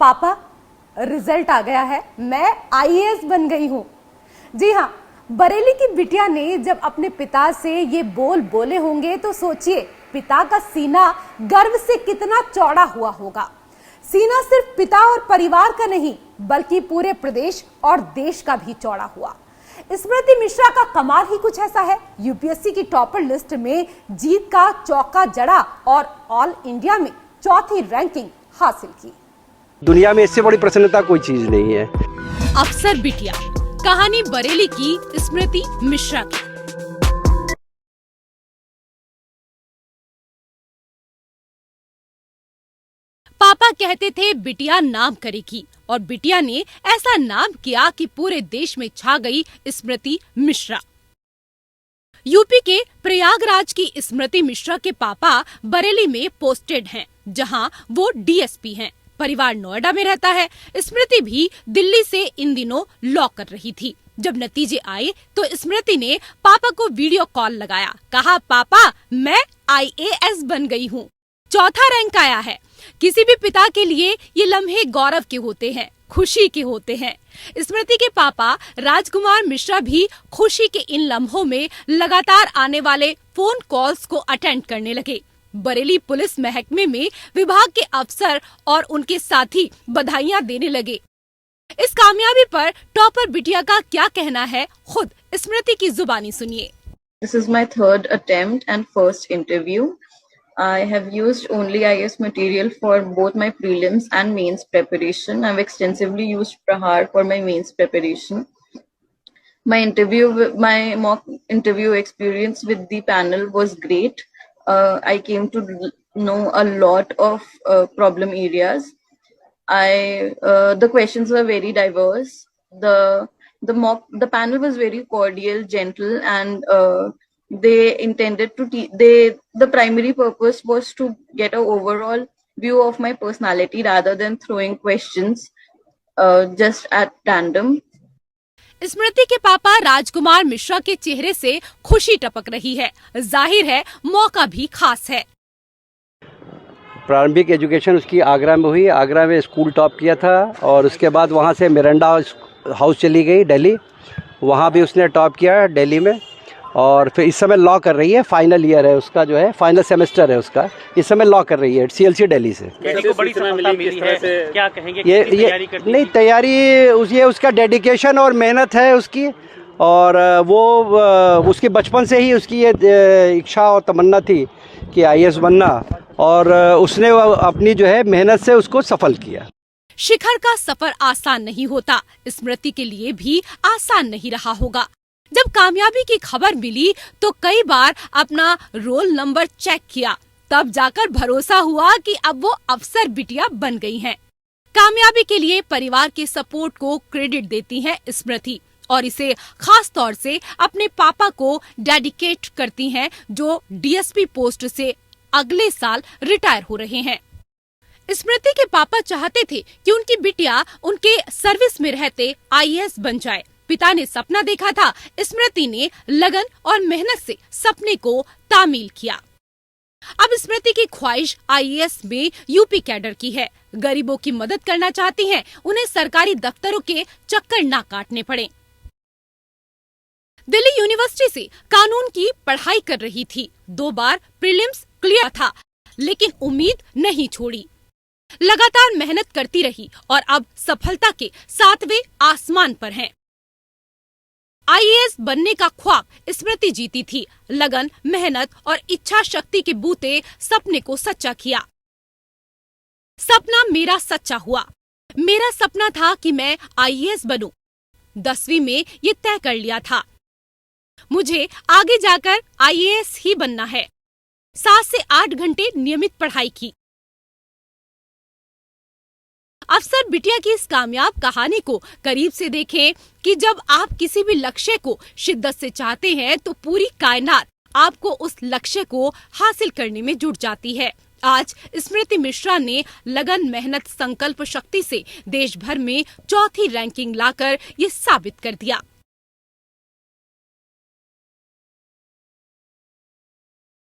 पापा, रिजल्ट आ गया है, मैं आईएएस बन गई हूँ। जी हाँ, बरेली की बिटिया ने जब अपने पिता से ये बोल बोले होंगे तो सोचिए पिता का सीना गर्व से कितना चौड़ा हुआ होगा। सीना सिर्फ पिता और परिवार का नहीं बल्कि पूरे प्रदेश और देश का भी चौड़ा हुआ। स्मृति मिश्रा का कमाल ही कुछ ऐसा है, यूपीएससी की टॉपर लिस्ट में जीत का चौका जड़ा और ऑल इंडिया में चौथी रैंकिंग हासिल की। दुनिया में इससे बड़ी प्रसन्नता कोई चीज नहीं है। अफसर बिटिया, कहानी बरेली की स्मृति मिश्रा की। पापा कहते थे बिटिया नाम करेगी और बिटिया ने ऐसा नाम किया कि पूरे देश में छा गई स्मृति मिश्रा। यूपी के प्रयागराज की स्मृति मिश्रा के पापा बरेली में पोस्टेड हैं, जहां वो डीएसपी हैं। परिवार नोएडा में रहता है। स्मृति भी दिल्ली से इन दिनों लॉ कर रही थी। जब नतीजे आए तो स्मृति ने पापा को वीडियो कॉल लगाया, कहा पापा मैं आईएएस बन गई हूँ, चौथा रैंक आया है। किसी भी पिता के लिए ये लम्हे गौरव के होते हैं, खुशी के होते हैं। स्मृति के पापा राजकुमार मिश्रा भी खुशी के इन लम्हों में लगातार आने वाले फोन कॉल्स को अटेंड करने लगे। बरेली पुलिस महकमे में विभाग के अफसर और उनके साथी बधाइयां देने लगे। इस कामयाबी पर टॉपर बिटिया का क्या कहना है, खुद स्मृति की जुबानी सुनिए। This is my third attempt and first interview. I have used only IAS material for both my prelims and mains preparation. I've extensively used Prahar for my mains preparation. My mock interview experience with the panel was great. I came to know a lot of problem areas. The questions were very diverse. The panel was very cordial, gentle, and they intended to the primary purpose was to get an overall view of my personality rather than throwing questions just at random. स्मृति के पापा राजकुमार मिश्रा के चेहरे से खुशी टपक रही है। जाहिर है मौका भी खास है। प्रारंभिक एजुकेशन उसकी आगरा में हुई। आगरा में स्कूल टॉप किया था और उसके बाद वहाँ से मिरांडा हाउस चली गई दिल्ली, वहाँ भी उसने टॉप किया दिल्ली में। और फिर इस समय लॉ कर रही है, फाइनल ईयर है उसका, जो है फाइनल सेमेस्टर है उसका, इस समय लॉ कर रही है सीएलसी दिल्ली से। को बड़ी सफलता मिली है, क्या कहेंगे? ये नहीं, तैयारी ये उसका डेडिकेशन और मेहनत है उसकी, और वो उसकी बचपन से ही उसकी ये इच्छा और तमन्ना थी कि आईएएस बनना, और उसने अपनी जो है मेहनत से उसको सफल किया। शिखर का सफर आसान नहीं होता, स्मृति के लिए भी आसान नहीं रहा होगा। जब कामयाबी की खबर मिली तो कई बार अपना रोल नंबर चेक किया, तब जाकर भरोसा हुआ कि अब वो अफसर बिटिया बन गई हैं। कामयाबी के लिए परिवार के सपोर्ट को क्रेडिट देती हैं स्मृति, और इसे खास तौर से अपने पापा को डेडिकेट करती हैं, जो डीएसपी पोस्ट से अगले साल रिटायर हो रहे हैं। स्मृति के पापा चाहते थे कि उनकी बिटिया उनके सर्विस में रहते आईएएस बन जाए। पिता ने सपना देखा था, स्मृति ने लगन और मेहनत से सपने को तामील किया। अब स्मृति की ख्वाहिश आईएएस में यूपी कैडर की है। गरीबों की मदद करना चाहती हैं, उन्हें सरकारी दफ्तरों के चक्कर ना काटने पड़े। दिल्ली यूनिवर्सिटी से कानून की पढ़ाई कर रही थी। 2 बार प्रीलिम्स क्लियर था, लेकिन उम्मीद नहीं छोड़ी। लगातार मेहनत करती रही और अब सफलता के 7वें आसमान पर हैं। आईएएस बनने का ख्वाब स्मृति जीती थी। लगन, मेहनत और इच्छा शक्ति के बूते सपने को सच्चा किया। सपना मेरा सच्चा हुआ। मेरा सपना था कि मैं आईएएस बनूं। 10वीं में ये तय कर लिया था, मुझे आगे जाकर आईएएस ही बनना है। 7 से 8 घंटे नियमित पढ़ाई की। अफसर बिटिया की इस कामयाब कहानी को करीब से देखें कि जब आप किसी भी लक्ष्य को शिद्दत से चाहते हैं तो पूरी कायनात आपको उस लक्ष्य को हासिल करने में जुट जाती है। आज स्मृति मिश्रा ने लगन, मेहनत, संकल्प शक्ति से देश भर में चौथी रैंकिंग लाकर ये साबित कर दिया।